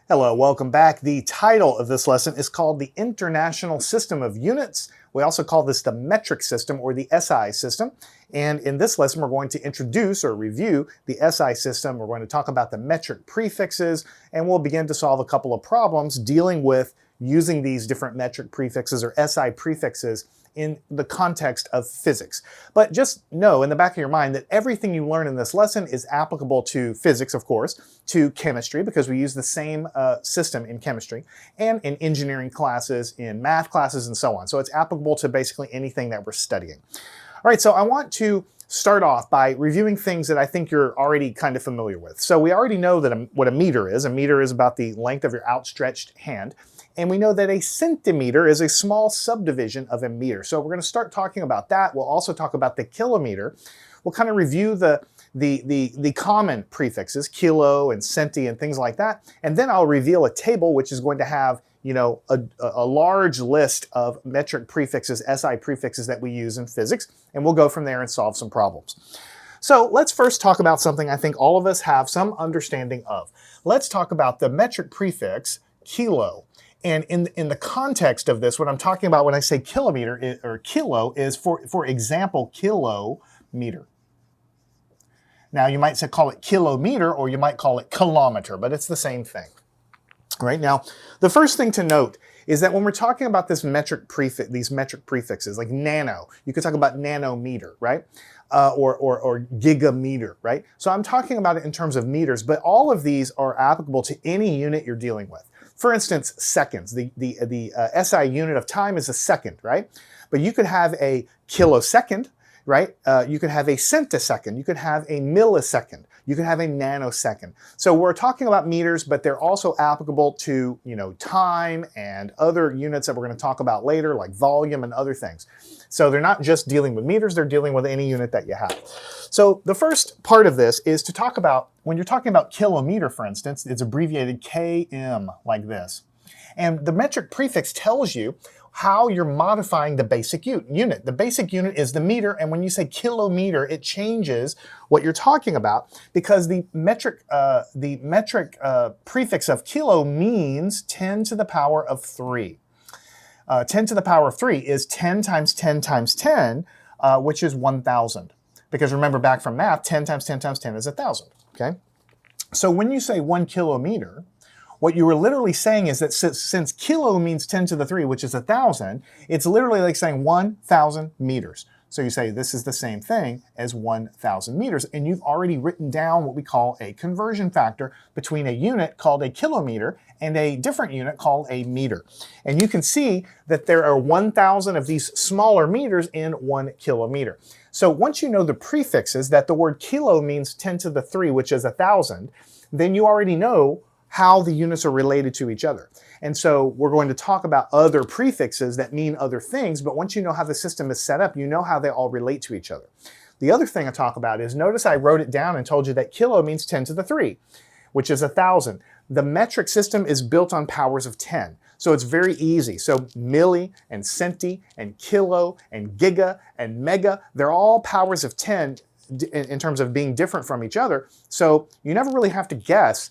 Hello, welcome back. The title of this lesson is called the International System of Units. We also call this the metric system or the SI system. And in this lesson, we're going to introduce or review the SI system. We're going to talk about the metric prefixes, and we'll begin to solve a couple of problems dealing with using these different metric prefixes or SI prefixes in the context of physics. But just know in the back of your mind that everything you learn in this lesson is applicable to physics, of course, to chemistry, because we use the same system in chemistry, and in engineering classes, in math classes, and so on. So it's applicable to basically anything that we're studying. All right, so I want to start off by reviewing things that I think you're already kind of familiar with. So we already know that what a meter is. A meter is about the length of your outstretched hand. And we know that a centimeter is a small subdivision of a meter. So we're going to start talking about that. We'll also talk about the kilometer. We'll kind of review the common prefixes, kilo and centi and things like that. And then I'll reveal a table which is going to have, you know, a large list of metric prefixes, SI prefixes that we use in physics. And we'll go from there and solve some problems. So let's first talk about something I think all of us have some understanding of. Let's talk about the metric prefix kilo. And in the context of this, what I'm talking about when I say kilometer or kilo is, for example, kilometer. Now, you might call it kilometer, or you might call it kilometer, but it's the same thing. Right now, the first thing to note is that when we're talking about this metric prefix, these metric prefixes like nano, you could talk about nanometer, right? Or gigameter, right? So I'm talking about it in terms of meters, but all of these are applicable to any unit you're dealing with. For instance, seconds. The SI unit of time is a second, right? But you could have a kilosecond, right? You could have a centisecond. You could have a millisecond. You could have a nanosecond. So we're talking about meters, but they're also applicable to, you know, time and other units that we're going to talk about later, like volume and other things. So they're not just dealing with meters, they're dealing with any unit that you have. So the first part of this is to talk about, when you're talking about kilometer, for instance, it's abbreviated km like this. And the metric prefix tells you how you're modifying the basic unit. The basic unit is the meter, and when you say kilometer, it changes what you're talking about, because the metric prefix of kilo means 10 to the power of 3. 10 to the power of 3 is 10 times 10 times 10, which is 1,000. Because remember back from math, 10 times 10 times 10 is 1,000, okay? So when you say 1 kilometer, what you were literally saying is that since kilo means 10 to the 3, which is 1,000, it's literally like saying 1,000 meters. So you say this is the same thing as 1,000 meters, and you've already written down what we call a conversion factor between a unit called a kilometer and a different unit called a meter. And you can see that there are 1,000 of these smaller meters in 1 kilometer. So once you know the prefixes, that the word kilo means 10 to the 3, which is 1,000, then you already know how the units are related to each other. And so we're going to talk about other prefixes that mean other things, but once you know how the system is set up, you know how they all relate to each other. The other thing I talk about is, notice I wrote it down and told you that kilo means 10 to the 3, which is 1,000. The metric system is built on powers of 10. So it's very easy. So milli and centi and kilo and giga and mega, they're all powers of 10 in terms of being different from each other. So you never really have to guess.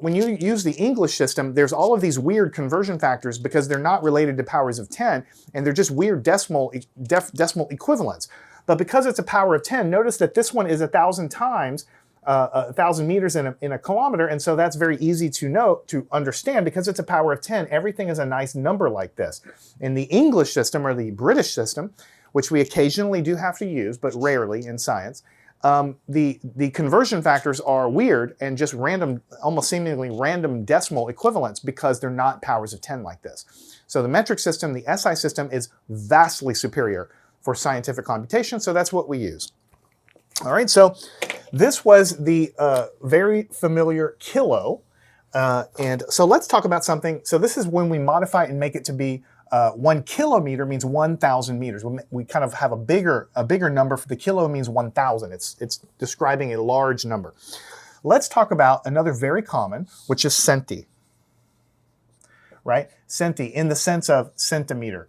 When you use the English system, there's all of these weird conversion factors because they're not related to powers of 10, and they're just weird decimal equivalents. But because it's a power of 10, notice that this one is 1,000 times 1,000 meters in a kilometer, and so that's very easy to understand because it's a power of 10. Everything is a nice number like this. In the English system or the British system, which we occasionally do have to use, but rarely in science, the conversion factors are weird and just random, almost seemingly random decimal equivalents because they're not powers of 10 like this. So the metric system, the SI system, is vastly superior for scientific computation, so that's what we use. All right, so this was the very familiar kilo, and so let's talk about something. So this is when we modify it and make it to be 1 kilometer means 1,000 meters. We kind of have a bigger number. For the kilo means 1,000. It's describing a large number. Let's talk about another very common, which is centi. Right? Centi in the sense of centimeter.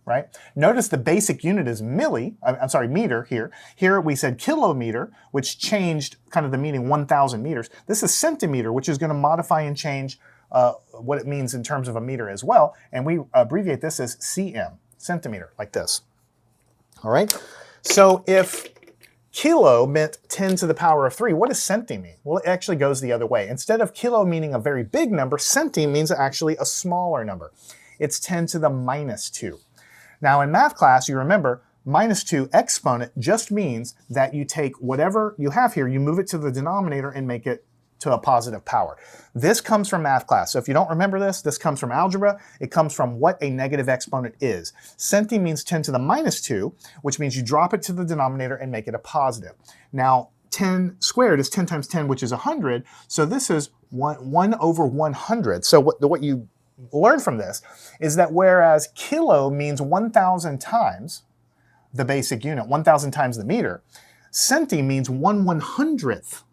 right? Notice the basic unit is meter here. Here we said kilometer, which changed kind of the meaning 1,000 meters. This is centimeter, which is going to modify and change what it means in terms of a meter as well. And we abbreviate this as cm, centimeter, like this. All right? So if kilo meant 10 to the power of 3, what does centi mean? Well, it actually goes the other way. Instead of kilo meaning a very big number, centi means actually a smaller number. It's 10 to the minus 2. Now in math class, you remember, minus 2 exponent just means that you take whatever you have here, you move it to the denominator and make it to a positive power. This comes from math class. So if you don't remember this comes from algebra. It comes from what a negative exponent is. Centi means 10 to the minus 2, which means you drop it to the denominator and make it a positive. Now 10 squared is 10 times 10, which is 100. So this is 1 over 100. So what you learn from this is that whereas kilo means 1,000 times the basic unit, 1,000 times the meter, centi means 1/100th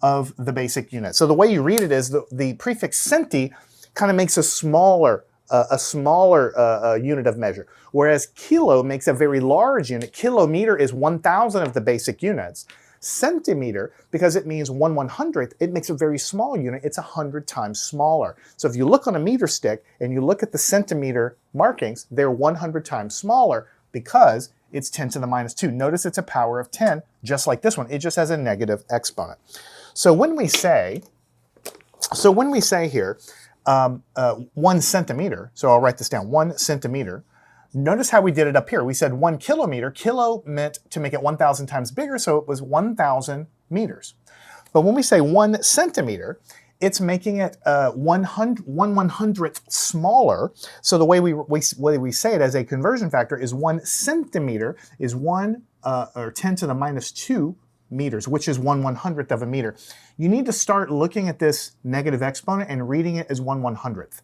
of the basic unit. So the way you read it is the prefix centi kind of makes a smaller unit of measure, whereas kilo makes a very large unit. Kilometer is 1,000 of the basic units. Centimeter, because it means 1/100th, it makes a very small unit. It's 100 times smaller. So if you look on a meter stick and you look at the centimeter markings, they're 100 times smaller because it's 10 to the minus 2. Notice it's a power of 10, just like this one. It just has a negative exponent. So when we say here 1 centimeter, so I'll write this down, 1 centimeter, notice how we did it up here. We said 1 kilometer. Kilo meant to make it 1,000 times bigger, so it was 1,000 meters. But when we say 1 centimeter, it's making it 1/100th smaller. So the way we say it as a conversion factor is 1 centimeter is 10 to the minus 2 meters, which is 1/100th of a meter. You need to start looking at this negative exponent and reading it as 1/100th.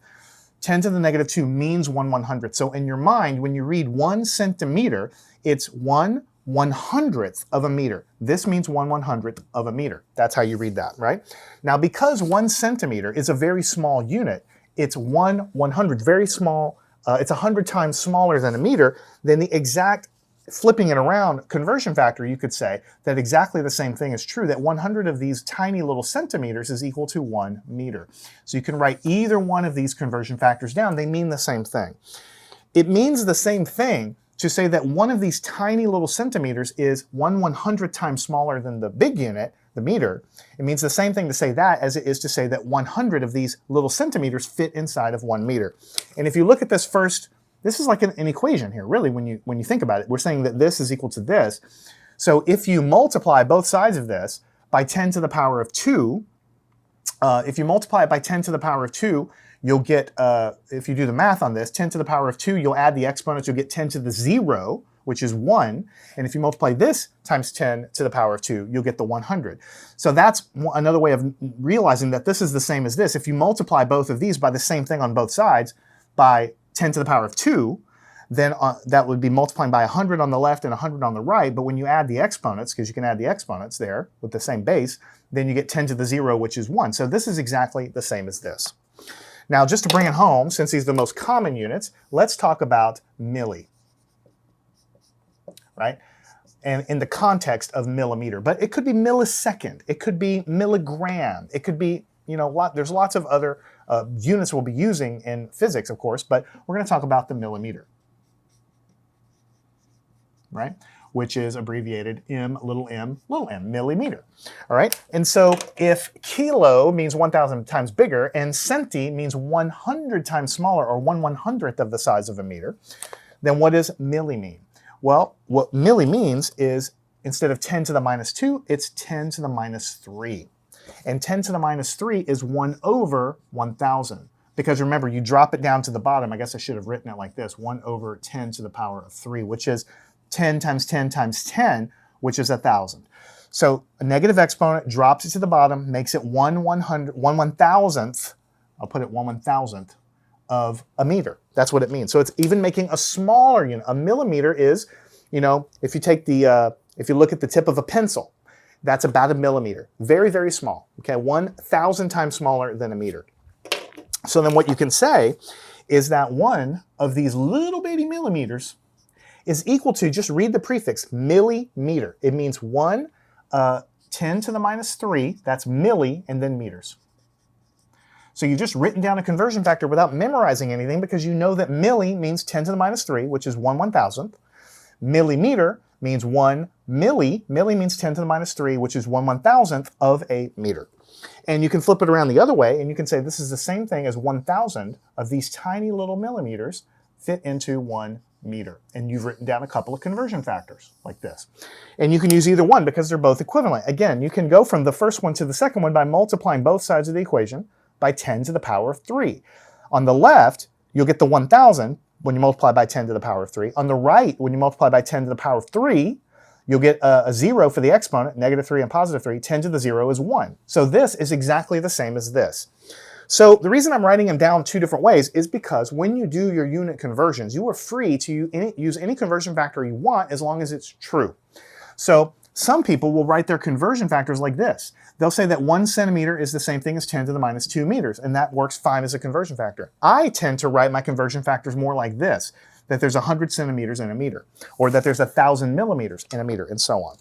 10 to the negative 2 means 1/100th. So in your mind, when you read 1 centimeter, it's 1/100th of a meter. This means 1/100th of a meter. That's how you read that, right? Now, because 1 centimeter is a very small unit, it's 1/100th, very small. It's 100 times smaller than a meter. Then the exact flipping it around conversion factor, you could say that exactly the same thing is true, that 100 of these tiny little centimeters is equal to 1 meter. So you can write either one of these conversion factors down. They mean the same thing. It means the same thing to say that one of these tiny little centimeters is 1/100th times smaller than the big unit, the meter. It means the same thing to say that as it is to say that 100 of these little centimeters fit inside of 1 meter. And if you look at this first, this is like an equation here, really, when you think about it. We're saying that this is equal to this. So if you multiply both sides of this by 10 to the power of 2, if you multiply it by 10 to the power of 2, you'll get, if you do the math on this, 10 to the power of 2, you'll add the exponents, you'll get 10 to the 0, which is 1. And if you multiply this times 10 to the power of 2, you'll get the 100. So that's another way of realizing that this is the same as this. If you multiply both of these by the same thing on both sides, by 10 to the power of 2, then that would be multiplying by 100 on the left and 100 on the right. But when you add the exponents, because you can add the exponents there with the same base, then you get 10 to the 0, which is 1. So this is exactly the same as this. Now, just to bring it home, since these are the most common units, let's talk about milli, right? And in the context of millimeter. But it could be millisecond. It could be milligram. It could be, there's lots of other units we'll be using in physics, of course, but we're going to talk about the millimeter, right? Which is abbreviated m, little m, millimeter. All right? And so if kilo means 1,000 times bigger and centi means 100 times smaller, or 1/100th of the size of a meter, then what does milli mean? Well, what milli means is instead of 10 to the minus 2, it's 10 to the minus 3. And 10 to the minus 3 is 1 over 1,000. Because remember, you drop it down to the bottom. I guess I should have written it like this, 1 over 10 to the power of 3, which is 10 times 10 times 10, which is 1,000. So a negative exponent drops it to the bottom, makes it 1/1,000th, I'll put it 1/1,000th of a meter. That's what it means. So it's even making a smaller unit. A millimeter is, if you take if you look at the tip of a pencil, that's about a millimeter. Very, very small. Okay, 1,000 times smaller than a meter. So then what you can say is that one of these little bitty millimeters is equal to, just read the prefix, millimeter. It means 10 to the minus 3, that's milli, and then meters. So you've just written down a conversion factor without memorizing anything because you know that milli means 10 to the minus 3, which is 1 1,000th. Millimeter means 1 milli. Milli means 10 to the minus 3, which is 1 1,000th of a meter. And you can flip it around the other way, and you can say this is the same thing as 1,000 of these tiny little millimeters fit into 1 meter. And you've written down a couple of conversion factors like this. And you can use either one because they're both equivalent. Again, you can go from the first one to the second one by multiplying both sides of the equation by 10 to the power of 3. On the left, you'll get the 1,000 when you multiply by 10 to the power of 3. On the right, when you multiply by 10 to the power of 3, you'll get a 0 for the exponent, negative 3 and positive 3. 10 to the 0 is 1. So this is exactly the same as this. So the reason I'm writing them down two different ways is because when you do your unit conversions, you are free to use any conversion factor you want as long as it's true. So some people will write their conversion factors like this. They'll say that 1 centimeter is the same thing as 10 to the minus 2 meters, and that works fine as a conversion factor. I tend to write my conversion factors more like this, that there's 100 centimeters in a meter, or that there's 1,000 millimeters in a meter, and so on.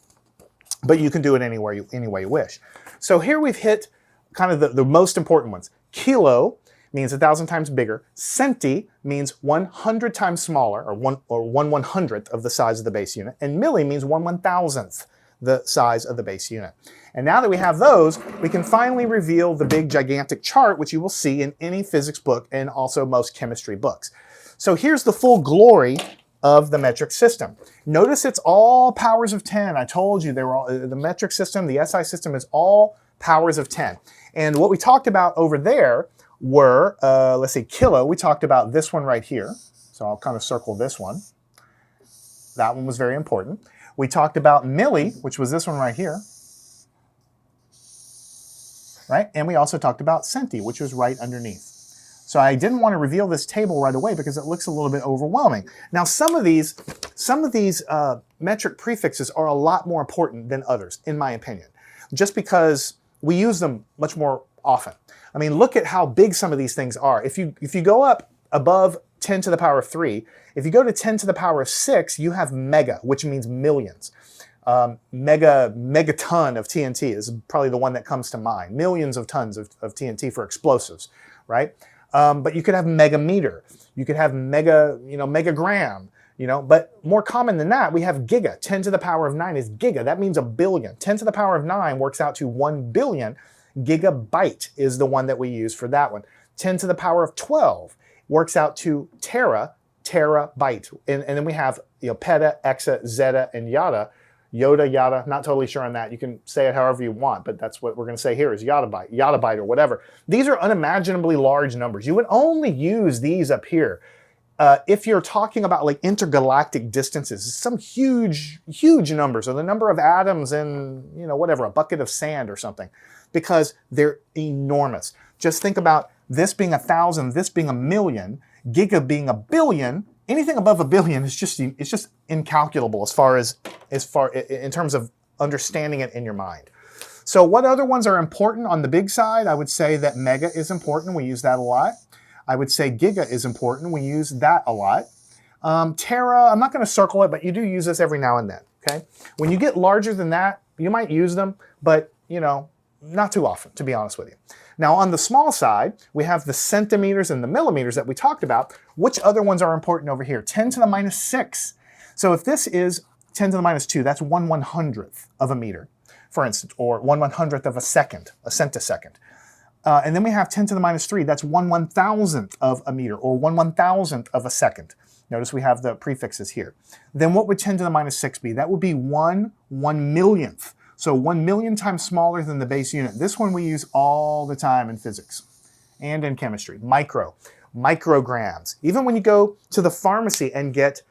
But you can do it any way you wish. So here we've hit kind of the most important ones. Kilo means 1,000 times bigger. Centi means 100 times smaller, or 1 100th of the size of the base unit. And milli means 1 1,000th the size of the base unit. And now that we have those, we can finally reveal the big gigantic chart, which you will see in any physics book and also most chemistry books. So here's the full glory of the metric system. Notice it's all powers of 10. I told you they were all, the metric system, the SI system is all powers of 10. And what we talked about over there were, let's say kilo, we talked about this one right here. So I'll kind of circle this one. That one was very important. We talked about milli, which was this one right here. Right? And we also talked about centi, which was right underneath. So I didn't want to reveal this table right away because it looks a little bit overwhelming. Now some of these metric prefixes are a lot more important than others, in my opinion, just because we use them much more often. I mean, look at how big some of these things are. If you go up above 10 to the power of 3, if you go to 10 to the power of 6, you have mega, which means millions. Megaton of TNT is probably the one that comes to mind. Millions of tons of TNT for explosives, right? But you could have megameter. You could have megagram, but more common than that, we have giga. 10 to the power of 9 is giga. That means a billion. 10 to the power of 9 works out to 1 billion. Gigabyte is the one that we use for that one. 10 to the power of 12 works out to terabyte. And then we have peta, exa, zeta, and yada. Yada, not totally sure on that. You can say it however you want, but that's what we're going to say here is yottabyte or whatever. These are unimaginably large numbers. You would only use these up here if you're talking about like intergalactic distances, some huge numbers, or the number of atoms in, whatever, a bucket of sand or something, because they're enormous. Just think about this being 1,000, this being 1,000,000, giga being 1,000,000,000. Anything above 1,000,000,000 is just incalculable in terms of understanding it in your mind. So what other ones are important on the big side? I would say that mega is important. We use that a lot. I would say giga is important. We use that a lot. Tera, I'm not going to circle it, but you do use this every now and then. Okay. When you get larger than that, you might use them, but not too often, to be honest with you. Now on the small side, we have the centimeters and the millimeters that we talked about. Which other ones are important over here? 10 to the minus 6. So if this is 10 to the minus 2, that's 1 100th of a meter, for instance, or 1 100th of a second, a centisecond. And then we have 10 to the minus 3, that's 1 1,000th of a meter, or 1 1,000th of a second. Notice we have the prefixes here. Then what would 10 to the minus 6 be? That would be 1 1,000,000th. So 1,000,000 times smaller than the base unit. This one we use all the time in physics and in chemistry. Micrograms. Even when you go to the pharmacy and get,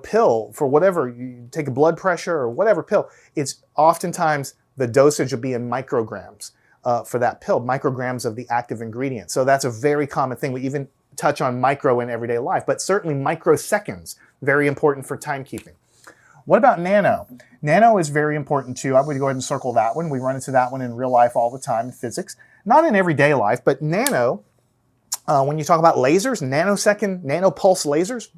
pill for whatever, you take a blood pressure or whatever pill, it's oftentimes the dosage will be in micrograms for that pill, micrograms of the active ingredient. So that's a very common thing. We even touch on micro in everyday life, but certainly microseconds, very important for timekeeping. What about nano? Nano is very important too. I would go ahead and circle that one. We run into that one in real life all the time in physics. Not in everyday life, but nano When you talk about lasers, nanosecond, nanopulse lasers,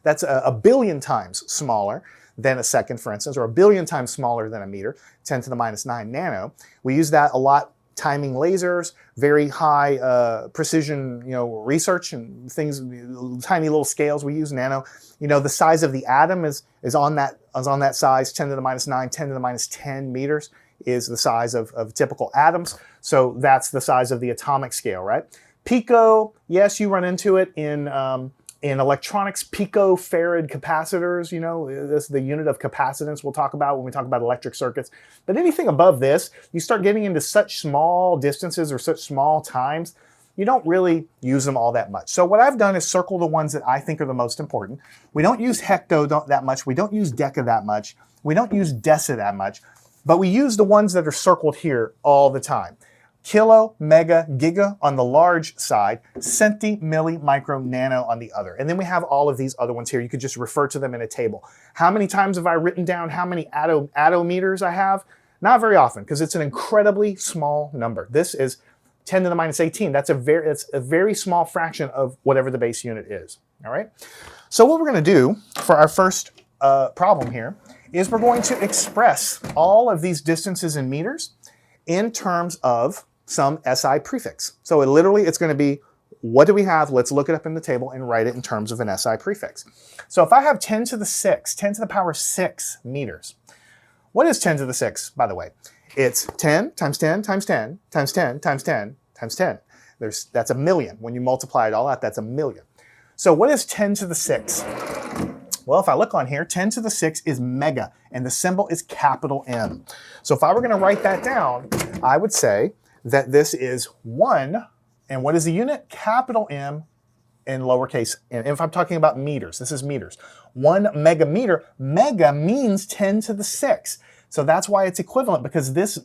that's a billion times smaller than a second, for instance, or a billion times smaller than a meter, 10 to the minus 9 nano. We use that a lot timing lasers, very high precision, research and things, tiny little scales we use, nano. The size of the atom is on that size, 10 to the minus 9, 10 to the minus 10 meters is the size of typical atoms. So that's the size of the atomic scale, right? Pico, yes, you run into it in electronics, picofarad capacitors, this is the unit of capacitance we'll talk about when we talk about electric circuits. But anything above this, you start getting into such small distances or such small times, you don't really use them all that much. So what I've done is circle the ones that I think are the most important. We don't use hecto that much. We don't use deca that much. We don't use deci that much. But we use the ones that are circled here all the time. Kilo, mega, giga on the large side, centi, milli, micro, nano on the other. And then we have all of these other ones here. You could just refer to them in a table. How many times have I written down how many attometers I have? Not very often, because it's an incredibly small number. This is 10 to the minus 18. That's a very small fraction of whatever the base unit is. All right. So what we're going to do for our first problem here is we're going to express all of these distances in meters in terms of some SI prefix. So it's going to be, what do we have? Let's look it up in the table and write it in terms of an SI prefix. So if I have 10 to the 6, 10 to the power 6 meters. What is 10 to the 6, by the way? It's 10 times 10 times 10 times 10 times 10 times 10. That's a million. When you multiply it all out, that's a million. So what is 10 to the 6? Well, if I look on here, 10 to the 6 is mega, and the symbol is capital M. So if I were going to write that down, I would say that this is 1, and what is the unit? Capital M in lowercase n. If I'm talking about meters, this is meters. 1 megameter, mega means 10 to the 6. So that's why it's equivalent, because this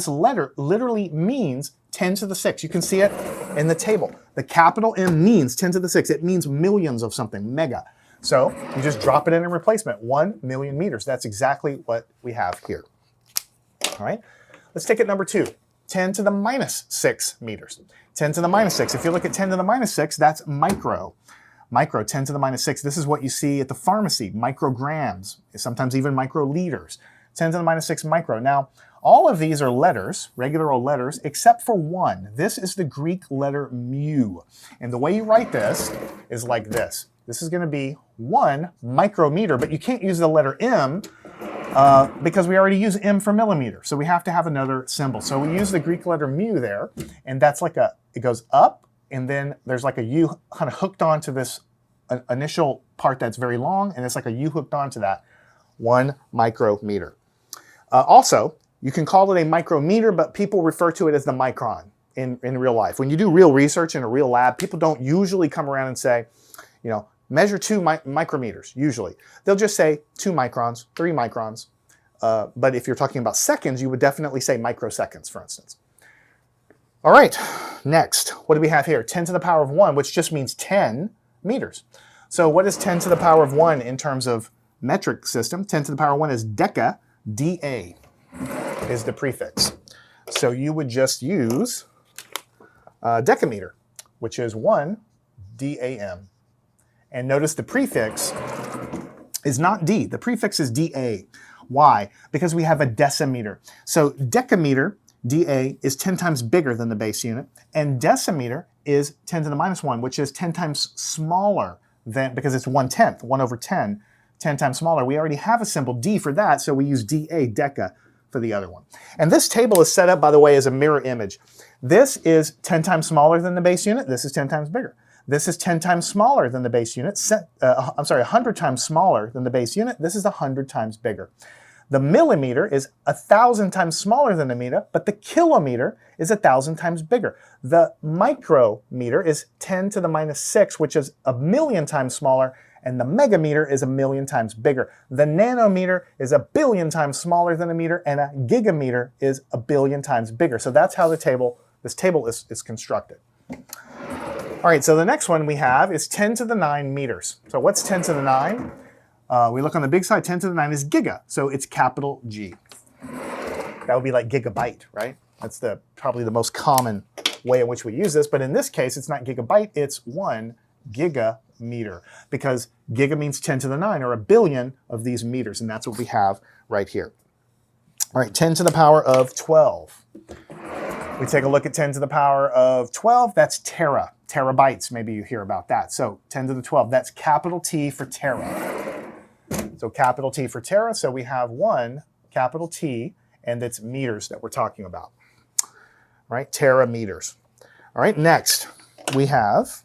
letter literally means 10 to the 6. You can see it in the table. The capital M means 10 to the 6. It means millions of something, mega. So you just drop it in replacement, 1 million meters. That's exactly what we have here. All right, let's take it number 2, 10 to the minus 6 meters. 10 to the minus 6, if you look at 10 to the minus 6, that's micro. Micro, 10 to the minus 6, this is what you see at the pharmacy, micrograms, sometimes even microliters. 10 to the minus 6 micro. Now, all of these are letters, regular old letters, except for one. This is the Greek letter mu. And the way you write this is like this. This is going to be 1 micrometer, but you can't use the letter M because we already use M for millimeter. So we have to have another symbol. So we use the Greek letter mu there, and that's like it goes up, and then there's like a U kind of hooked onto this initial part that's very long, and it's like a U hooked onto that, 1 micrometer. Also, you can call it a micrometer, but people refer to it as the micron in real life. When you do real research in a real lab, people don't usually come around and say, measure 2 micrometers, usually. They'll just say 2 microns, 3 microns. But if you're talking about seconds, you would definitely say microseconds, for instance. All right, next, what do we have here? 10 to the power of 1, which just means 10 meters. So what is 10 to the power of 1 in terms of metric system? 10 to the power of 1 is deca, DA is the prefix. So you would just use decameter, which is 1 DAM. And notice the prefix is not D. The prefix is DA. Why? Because we have a decimeter. So decameter, DA, is 10 times bigger than the base unit. And decimeter is 10 to the minus 1, which is 10 times smaller than, because it's 1/10, 1 over 10, 10 times smaller. We already have a symbol D for that, so we use DA, deca, for the other one. And this table is set up, by the way, as a mirror image. This is 10 times smaller than the base unit. This is 10 times bigger. This is 10 times smaller than the base unit. 100 times smaller than the base unit. This is 100 times bigger. The millimeter is 1,000 times smaller than the meter, but the kilometer is 1,000 times bigger. The micrometer is 10 to the minus 6, which is 1,000,000 times smaller, and the megameter is 1,000,000 times bigger. The nanometer is 1,000,000,000 times smaller than a meter, and a gigameter is 1,000,000,000 times bigger. So that's how this table is constructed. All right, so the next one we have is 10 to the 9 meters. So what's 10 to the 9? We look on the big side, 10 to the 9 is giga, so it's capital G. That would be like gigabyte, right? That's probably the most common way in which we use this, but in this case, it's not gigabyte, it's 1 gigameter, because giga means 10 to the 9, or a billion of these meters, and that's what we have right here. All right, 10 to the power of 12. We take a look at 10 to the power of 12, that's terabytes, maybe you hear about that. So 10 to the 12, that's capital T for tera. So capital T for tera, so we have 1 capital T, and it's meters that we're talking about. All right, tera meters. All right, next we have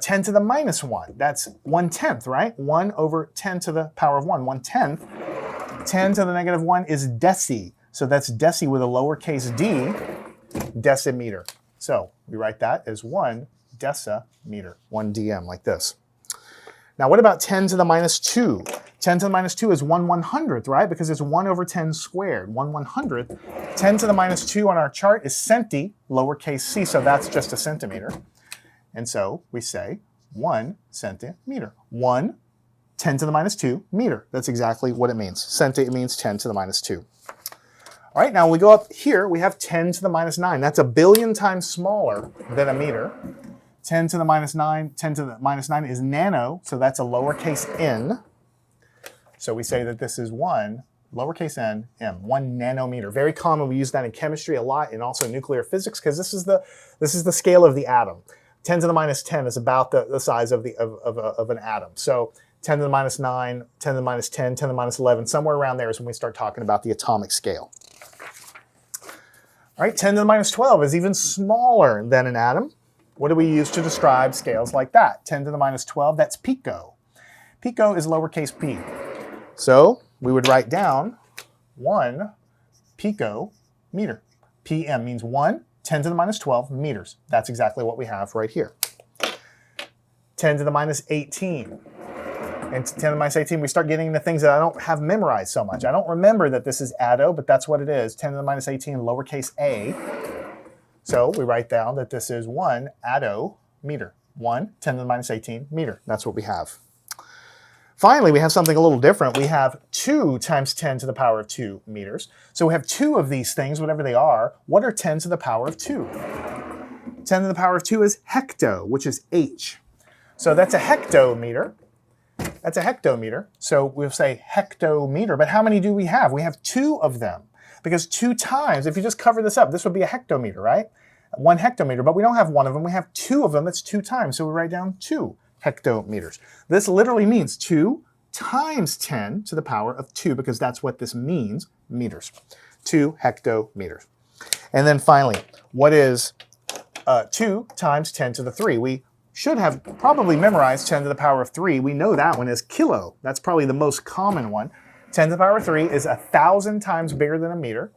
10 to the minus 1. That's 1/10, right? 1 over 10 to the power of 1, 1/10. 10 to the negative 1 is deci. So that's deci with a lowercase d, decimeter. So we write that as 1 decimeter, 1 dm, like this. Now what about 10 to the minus 2? 10 to the minus 2 is 1/100th, right? Because it's 1 over 10 squared, 1/100th. 10 to the minus 2 on our chart is centi, lowercase c, so that's just a centimeter. And so we say 1 centimeter. 1, 10 to the minus 2 meter. That's exactly what it means. Centi, it means 10 to the minus 2. All right, now we go up here, we have 10 to the minus 9. That's a billion times smaller than a meter. 10 to the minus 9, 10 to the minus 9 is nano, so that's a lowercase n. So we say that this is 1, lowercase n, m, 1 nanometer. Very common, we use that in chemistry a lot, and also nuclear physics, because this is the scale of the atom. 10 to the minus 10 is about the size of an atom. So 10 to the minus 9, 10 to the minus 10, 10 to the minus 11, somewhere around there is when we start talking about the atomic scale. All right, 10 to the minus 12 is even smaller than an atom. What do we use to describe scales like that? 10 to the minus 12, that's pico. Pico is lowercase p. So we would write down 1 picometer. PM means 1, 10 to the minus 12 meters. That's exactly what we have right here. 10 to the minus 18. And 10 to the minus 18, we start getting into things that I don't have memorized so much. I don't remember that this is atto, but that's what it is. 10 to the minus 18, lowercase a. So we write down that this is 1 attometer. 1, 10 to the minus 18 meter. That's what we have. Finally, we have something a little different. We have 2 times 10 to the power of 2 meters. So we have 2 of these things, whatever they are. What are 10 to the power of 2? 10 to the power of 2 is hecto, which is h. So that's a hectometer. That's a hectometer. So we'll say hectometer, but how many do we have? We have 2 of them, because 2 times, if you just cover this up, this would be a hectometer, right? 1 hectometer, but we don't have 1 of them. We have 2 of them. That's 2 times. So we write down 2 hectometers. This literally means 2 times 10 to the power of 2, because that's what this means, meters. 2 hectometers. And then finally, what is 2 times 10 to the 3? We should have probably memorized 10 to the power of 3. We know that one is kilo. That's probably the most common one. 10 to the power of 3 is 1,000 times bigger than a meter,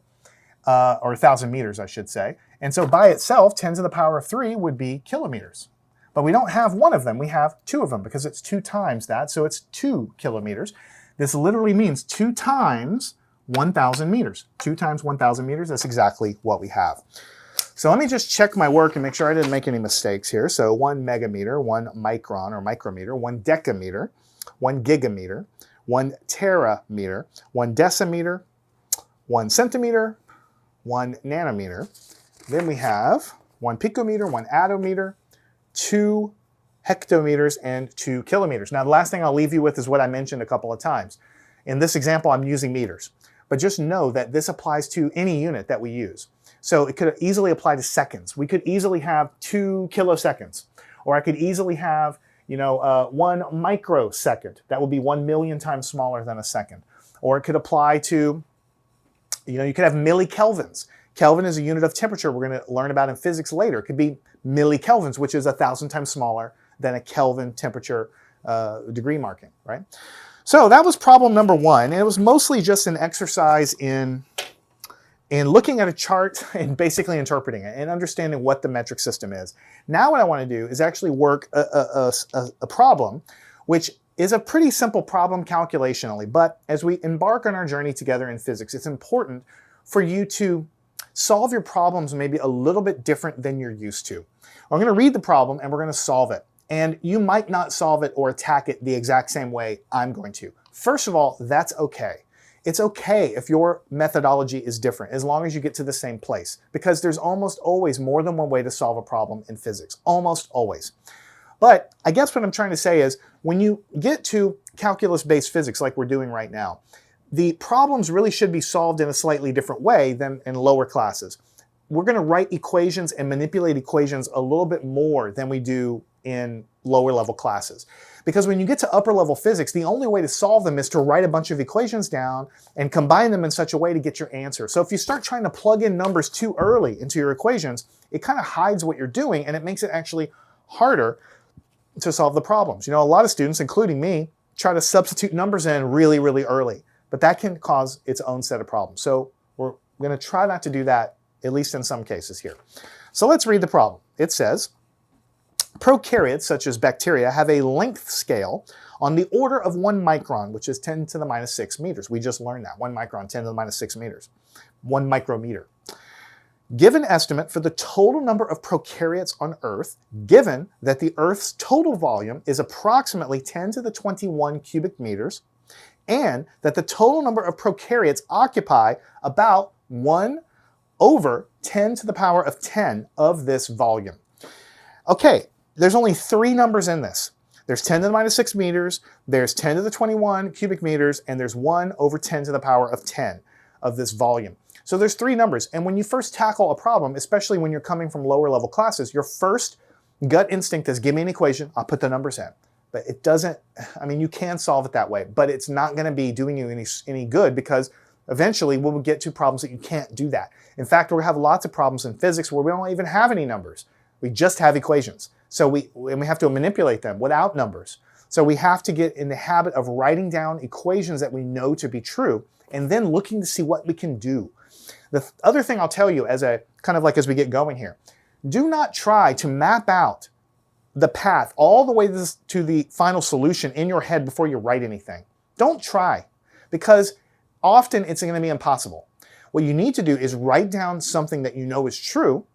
or 1,000 meters, I should say. And so by itself, 10 to the power of 3 would be kilometers. But we don't have 1 of them. We have 2 of them, because it's 2 times that, so it's 2 kilometers. This literally means 2 times 1,000 meters. 2 times 1,000 meters, that's exactly what we have. So let me just check my work and make sure I didn't make any mistakes here. So 1 megameter, 1 micron or micrometer, 1 decameter, 1 gigameter, 1 terameter, 1 decimeter, 1 centimeter, 1 nanometer. Then we have 1 picometer, 1 attometer, 2 hectometers, and 2 kilometers. Now the last thing I'll leave you with is what I mentioned a couple of times. In this example, I'm using meters. But just know that this applies to any unit that we use. So it could easily apply to seconds. We could easily have 2 kiloseconds. Or I could easily have, 1 microsecond. That would be 1 million times smaller than a second. Or it could apply to, you could have millikelvins. Kelvin is a unit of temperature we're going to learn about in physics later. It could be millikelvins, which is 1,000 times smaller than a Kelvin temperature degree marking, right? So that was problem number 1. And it was mostly just an exercise in looking at a chart and basically interpreting it and understanding what the metric system is. Now what I want to do is actually work a problem, which is a pretty simple problem calculationally, but as we embark on our journey together in physics, it's important for you to solve your problems maybe a little bit different than you're used to. I'm going to read the problem and we're going to solve it. And you might not solve it or attack it the exact same way I'm going to. First of all, that's okay. It's okay if your methodology is different, as long as you get to the same place, because there's almost always more than one way to solve a problem in physics, almost always. But I guess what I'm trying to say is, when you get to calculus-based physics like we're doing right now, the problems really should be solved in a slightly different way than in lower classes. We're going to write equations and manipulate equations a little bit more than we do in lower level classes. Because when you get to upper level physics, the only way to solve them is to write a bunch of equations down and combine them in such a way to get your answer. So if you start trying to plug in numbers too early into your equations, it kind of hides what you're doing, and it makes it actually harder to solve the problems. You know, a lot of students, including me, try to substitute numbers in really, really early, but that can cause its own set of problems. So we're going to try not to do that, at least in some cases here. So let's read the problem. It says, prokaryotes, such as bacteria, have a length scale on the order of 1 micron, which is 10 to the minus 6 meters. We just learned that. 1 micron, 10 to the minus 6 meters. 1 micrometer. Give an estimate for the total number of prokaryotes on Earth, given that the Earth's total volume is approximately 10 to the 21 cubic meters, and that the total number of prokaryotes occupy about 1 over 10 to the power of 10 of this volume. Okay, there's only 3 numbers in this. There's 10 to the minus 6 meters, there's 10 to the 21 cubic meters, and there's 1 over 10 to the power of 10 of this volume. So there's 3 numbers, and when you first tackle a problem, especially when you're coming from lower level classes, your first gut instinct is give me an equation, I'll put the numbers in. But it doesn't, I mean, you can solve it that way, but it's not going to be doing you any good, because eventually we'll get to problems that you can't do that. In fact, we're going to have lots of problems in physics where we don't even have any numbers. We just have equations. So we have to manipulate them without numbers. So we have to get in the habit of writing down equations that we know to be true, and then looking to see what we can do. The other thing I'll tell you as as we get going here, do not try to map out the path all the way to the final solution in your head before you write anything. Don't try, because often it's going to be impossible. What you need to do is write down something that you know is true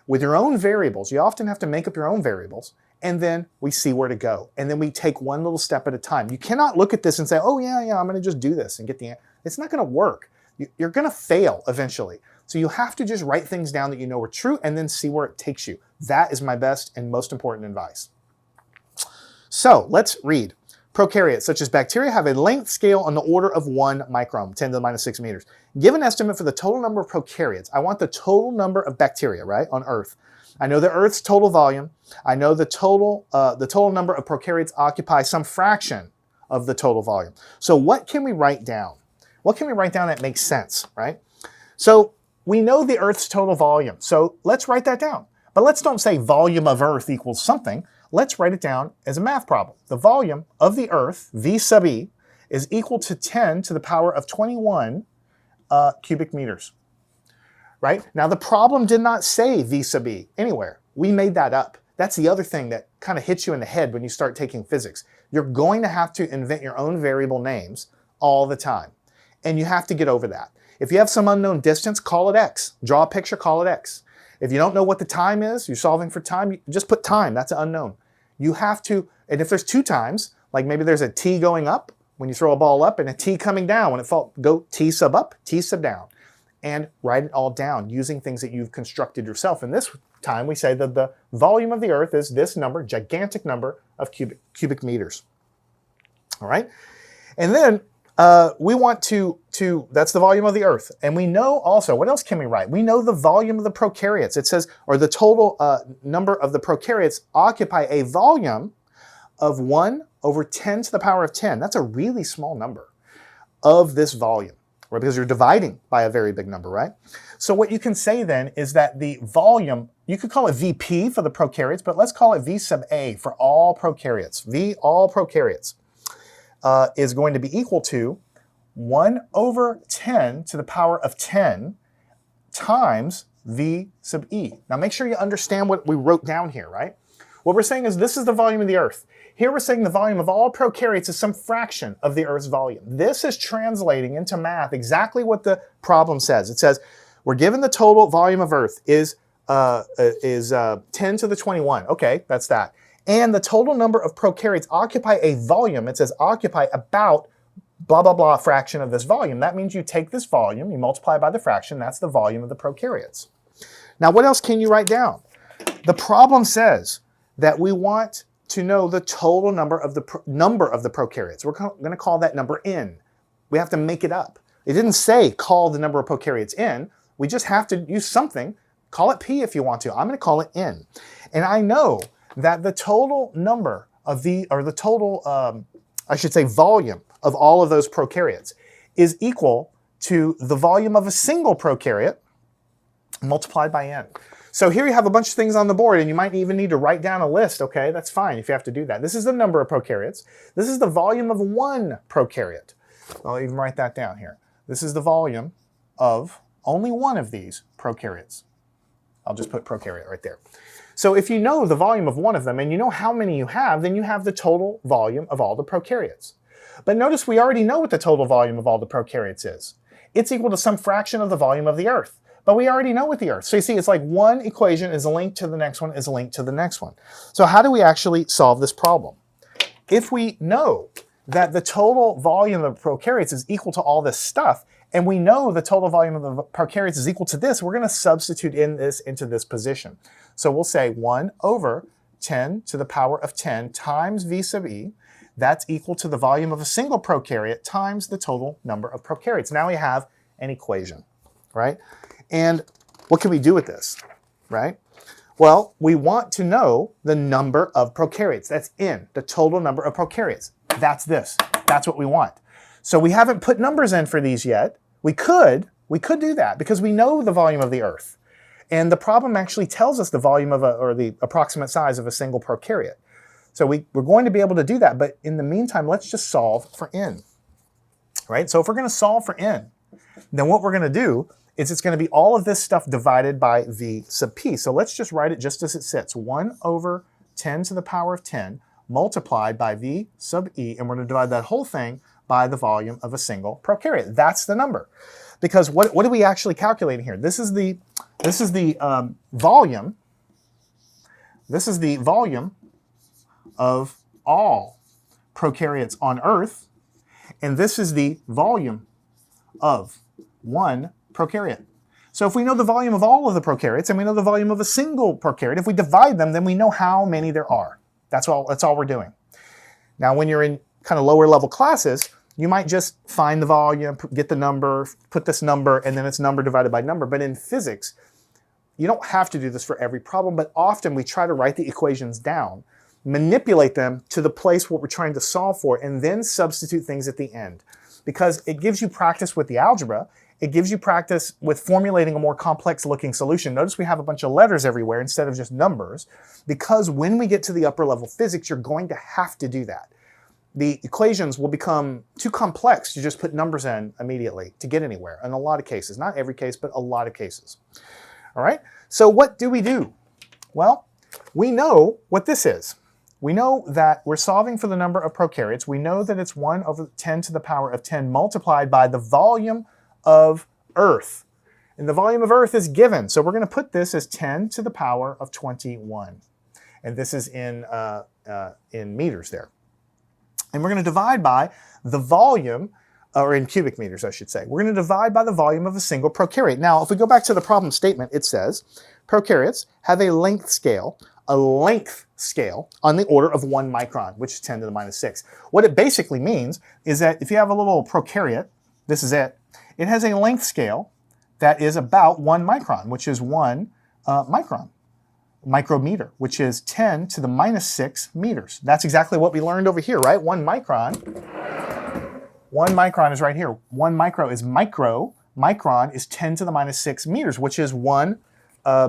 with your own variables. You often have to make up your own variables, and then we see where to go. And then we take one little step at a time. You cannot look at this and say, oh yeah, I'm going to just do this and get the answer. It's not going to work. You're going to fail eventually. So you have to just write things down that you know are true and then see where it takes you. That is my best and most important advice. So let's read. Prokaryotes, such as bacteria, have a length scale on the order of 1 micron, 10 to the minus 6 meters. Give an estimate for the total number of prokaryotes. I want the total number of bacteria, right, on Earth. I know the Earth's total volume. I know the total number of prokaryotes occupy some fraction of the total volume. So what can we write down? What can we write down that makes sense, right? So we know the Earth's total volume. So let's write that down. But let's don't say volume of Earth equals something. Let's write it down as a math problem. The volume of the Earth, V sub E, is equal to 10 to the power of 21 cubic meters, right? Now the problem did not say V sub E anywhere. We made that up. That's the other thing that kind of hits you in the head when you start taking physics. You're going to have to invent your own variable names all the time, and you have to get over that. If you have some unknown distance, call it X. Draw a picture, call it X. If you don't know what the time is, you're solving for time, you just put time. That's an unknown. You have to, and if there's 2 times, like maybe there's a T going up when you throw a ball up and a T coming down when it falls, go T sub up, T sub down, and write it all down using things that you've constructed yourself. And this time we say that the volume of the Earth is this number, gigantic number of cubic meters. All right? And then we want to, that's the volume of the Earth. And we know also, what else can we write? We know the volume of the prokaryotes. It says, or the total number of the prokaryotes occupy a volume of 1 over 10 to the power of 10. That's a really small number of this volume, right? Because you're dividing by a very big number, right? So what you can say then is that the volume, you could call it VP for the prokaryotes, but let's call it V sub A for all prokaryotes. V, all prokaryotes. Is going to be equal to 1 over 10 to the power of 10 times V sub E. Now make sure you understand what we wrote down here, right? What we're saying is this is the volume of the Earth. Here we're saying the volume of all prokaryotes is some fraction of the Earth's volume. This is translating into math exactly what the problem says. It says we're given the total volume of Earth is 10 to the 21. Okay, that's that. And the total number of prokaryotes occupy a volume, it says occupy about blah, blah, blah fraction of this volume. That means you take this volume, you multiply by the fraction, that's the volume of the prokaryotes. Now, what else can you write down? The problem says that we want to know the total number of the prokaryotes. We're going to call that number n. We have to make it up. It didn't say call the number of prokaryotes n. We just have to use something. Call it p if you want to. I'm going to call it n. And I know that the total number of I should say volume of all of those prokaryotes is equal to the volume of a single prokaryote multiplied by n. So here you have a bunch of things on the board, and you might even need to write down a list. Okay, that's fine if you have to do that. This is the number of prokaryotes. This is the volume of one prokaryote. I'll even write that down here. This is the volume of only one of these prokaryotes. I'll just put prokaryote right there. So if you know the volume of one of them, and you know how many you have, then you have the total volume of all the prokaryotes. But notice we already know what the total volume of all the prokaryotes is. It's equal to some fraction of the volume of the Earth. But we already know what the Earth. So you see, it's like one equation is linked to the next one is linked to the next one. So how do we actually solve this problem? If we know that the total volume of prokaryotes is equal to all this stuff, and we know the total volume of the prokaryotes is equal to this, we're going to substitute in this into this position. So we'll say 1 over 10 to the power of 10 times v sub e. That's equal to the volume of a single prokaryote times the total number of prokaryotes. Now we have an equation, right? And what can we do with this, right? Well, we want to know the number of prokaryotes. That's n, the total number of prokaryotes. That's this. That's what we want. So we haven't put numbers in for these yet. We could do that because we know the volume of the Earth. And the problem actually tells us the volume of or the approximate size of a single prokaryote. So we're going to be able to do that. But in the meantime, let's just solve for n, right? So if we're going to solve for n, then what we're going to do is it's going to be all of this stuff divided by v sub p. So let's just write it just as it sits. 1 over 10 to the power of 10 multiplied by v sub e, and we're going to divide that whole thing by the volume of a single prokaryote. That's the number. Because what are we actually calculating here? This is the volume. This is the volume of all prokaryotes on Earth, and this is the volume of one prokaryote. So if we know the volume of all of the prokaryotes and we know the volume of a single prokaryote, if we divide them, then we know how many there are. That's all we're doing. Now, when you're in kind of lower level classes, you might just find the volume, get the number, put this number, and then it's number divided by number. But in physics, you don't have to do this for every problem, but often we try to write the equations down, manipulate them to the place what we're trying to solve for, and then substitute things at the end. Because it gives you practice with the algebra, it gives you practice with formulating a more complex looking solution. Notice we have a bunch of letters everywhere instead of just numbers, because when we get to the upper level physics, you're going to have to do that. The equations will become too complex to just put numbers in immediately to get anywhere in a lot of cases. Not every case, but a lot of cases. All right, so what do we do? Well, we know what this is. We know that we're solving for the number of prokaryotes. We know that it's 1 over 10 to the power of 10 multiplied by the volume of Earth. And the volume of Earth is given. So we're going to put this as 10 to the power of 21. And this is in meters there. And we're going to divide by the volume, or in cubic meters, I should say. We're going to divide by the volume of a single prokaryote. Now, if we go back to the problem statement, it says, prokaryotes have a length scale on the order of 1 micron, which is 10 to the minus 6. What it basically means is that if you have a little prokaryote, this is it, it has a length scale that is about 1 micron, which is 1 micrometer, which is 10 to the minus 6 meters. That's exactly what we learned over here, right? 1 micron is right here. 1 micro is micro. Micron is 10 to the minus 6 meters, which is 1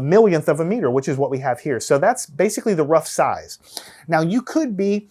millionth of a meter, which is what we have here. So that's basically the rough size. Now you could be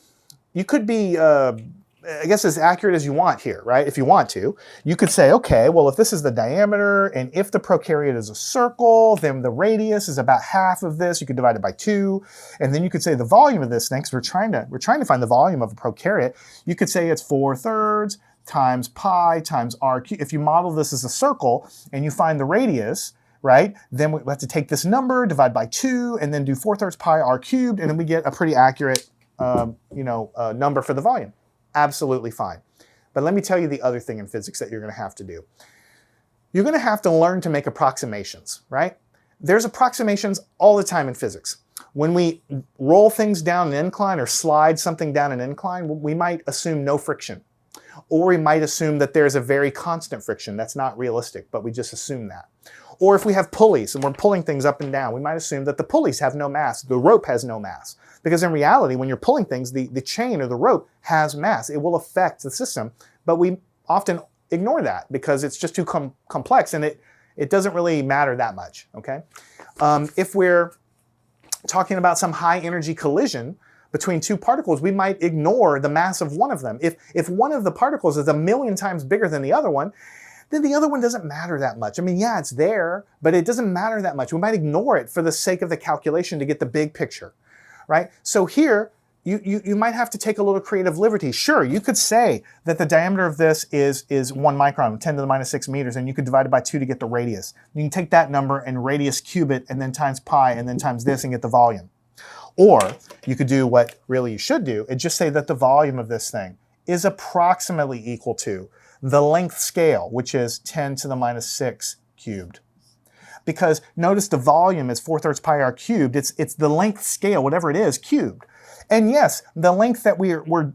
I guess as accurate as you want here, right? If you want to, you could say, okay, well, if this is the diameter and if the prokaryote is a circle, then the radius is about half of this. You could divide it by 2, and then you could say the volume of this thing, because we're trying to find the volume of a prokaryote. You could say it's 4/3 times pi times r cubed. If you model this as a circle and you find the radius, right, then we have to take this number, divide by 2, and then do 4/3 pi r cubed, and then we get a pretty accurate number for the volume. Absolutely fine. But let me tell you the other thing in physics that you're going to have to do. You're going to have to learn to make approximations, right? There's approximations all the time in physics. When we roll things down an incline or slide something down an incline, we might assume no friction. Or we might assume that there's a very constant friction. That's not realistic, but we just assume that. Or if we have pulleys and we're pulling things up and down, we might assume that the pulleys have no mass, the rope has no mass. Because in reality, when you're pulling things, the chain or the rope has mass. It will affect the system, but we often ignore that because it's just too complex and it doesn't really matter that much, okay? If we're talking about some high energy collision between two particles, we might ignore the mass of one of them. If one of the particles is 1,000,000 times bigger than the other one, then the other one doesn't matter that much. I mean, yeah, it's there, but it doesn't matter that much. We might ignore it for the sake of the calculation to get the big picture, right? So here, you might have to take a little creative liberty. Sure, you could say that the diameter of this is 1 micron, 10 to the minus 6 meters, and you could divide it by 2 to get the radius. You can take that number and radius cube it, and then times pi, and then times this, and get the volume. Or you could do what really you should do, and just say that the volume of this thing is approximately equal to the length scale, which is 10 to the minus 6 cubed. Because notice the volume is 4/3 pi r cubed. It's the length scale, whatever it is, cubed. And yes, the length that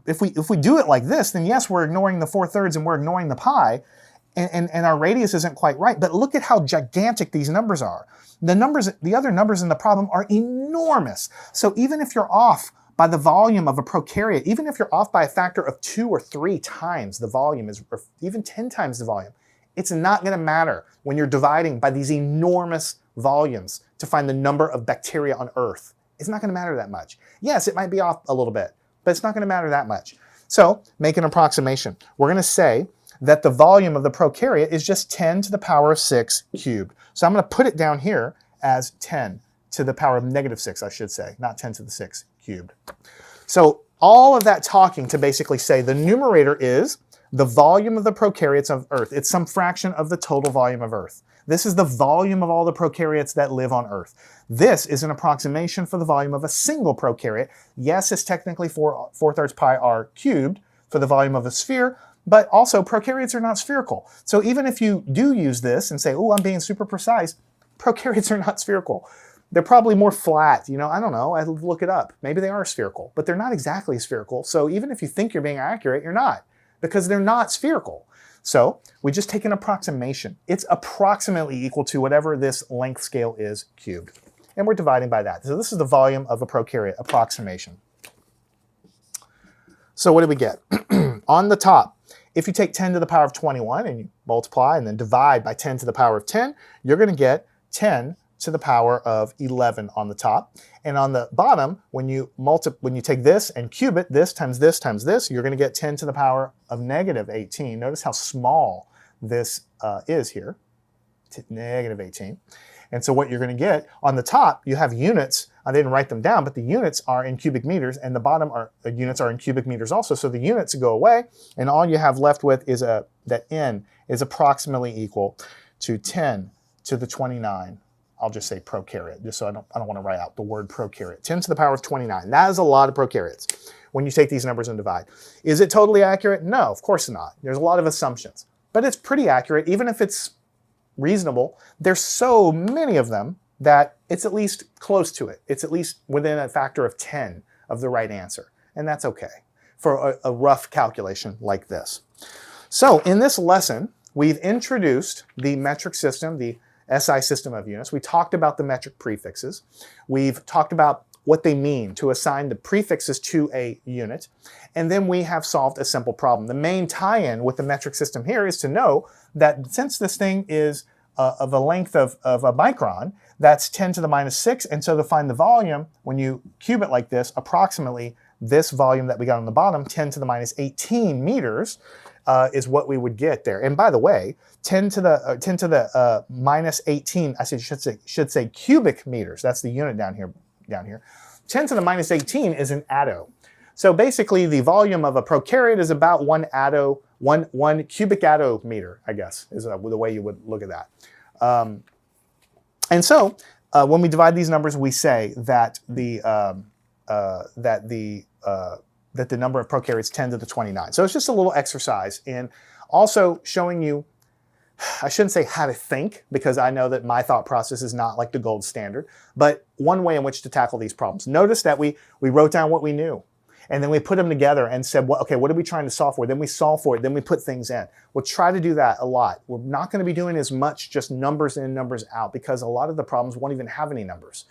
if we do it like this, then yes, we're ignoring the 4/3 and we're ignoring the pi, and our radius isn't quite right. But look at how gigantic these numbers are. The other numbers in the problem are enormous. So even if you're off by the volume of a prokaryote, even if you're off by a factor of 2 or 3 times the volume, or even 10 times the volume, it's not going to matter when you're dividing by these enormous volumes to find the number of bacteria on Earth. It's not going to matter that much. Yes, it might be off a little bit, but it's not going to matter that much. So make an approximation. We're going to say that the volume of the prokaryote is just 10 to the power of 6 cubed. So I'm going to put it down here as 10 to the power of negative 6, I should say, not 10 to the 6 cubed. So all of that talking to basically say the numerator is the volume of the prokaryotes of Earth. It's some fraction of the total volume of Earth. This is the volume of all the prokaryotes that live on Earth. This is an approximation for the volume of a single prokaryote. Yes, it's technically 4/3 pi r cubed for the volume of a sphere, but also prokaryotes are not spherical. So even if you do use this and say, oh, I'm being super precise, prokaryotes are not spherical. They're probably more flat. I don't know. I'd look it up. Maybe they are spherical, but they're not exactly spherical. So even if you think you're being accurate, you're not, because they're not spherical. So we just take an approximation. It's approximately equal to whatever this length scale is cubed. And we're dividing by that. So this is the volume of a prokaryote, approximation. So what do we get? On the top, if you take 10 to the power of 21 and you multiply and then divide by 10 to the power of 10, you're going to get 10 to the power of 11 on the top. And on the bottom, when you take this and cube it, this times this, you're going to get 10 to the power of negative 18. Notice how small this is here, negative 18. And so what you're going to get, on the top, you have units. I didn't write them down, but the units are in cubic meters, and the bottom units are in cubic meters also. So the units go away, and all you have left with is that n is approximately equal to 10 to the 29. I'll just say prokaryote, just so I don't want to write out the word prokaryote. 10 to the power of 29. That is a lot of prokaryotes when you take these numbers and divide. Is it totally accurate? No, of course not. There's a lot of assumptions, but it's pretty accurate, even if it's reasonable. There's so many of them that it's at least close to it. It's at least within a factor of 10 of the right answer, and that's okay for a rough calculation like this. So in this lesson, we've introduced the metric system, the SI system of units. We talked about the metric prefixes. We've talked about what they mean to assign the prefixes to a unit. And then we have solved a simple problem. The main tie-in with the metric system here is to know that since this thing is of a length of a micron, that's 10 to the minus 6. And so to find the volume, when you cube it like this, approximately this volume that we got on the bottom, 10 to the minus 18 meters, is what we would get there. And by the way, 10 to the minus 18, I should say cubic meters. That's the unit down here. 10 to the minus 18 is an atto. So basically, the volume of a prokaryote is about one cubic attometer, I guess, is the way you would look at that. And so when we divide these numbers, we say that the that the number of prokaryotes 10 to the 29. So it's just a little exercise in also showing you, I shouldn't say how to think, because I know that my thought process is not like the gold standard, but one way in which to tackle these problems. Notice that we wrote down what we knew, and then we put them together and said, well, okay, what are we trying to solve for? Then we solve for it, then we put things in. We'll try to do that a lot. We're not going to be doing as much just numbers in and numbers out, because a lot of the problems won't even have any numbers.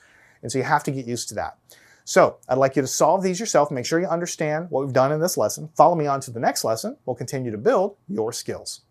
And so you have to get used to that. So I'd like you to solve these yourself. Make sure you understand what we've done in this lesson. Follow me on to the next lesson. We'll continue to build your skills.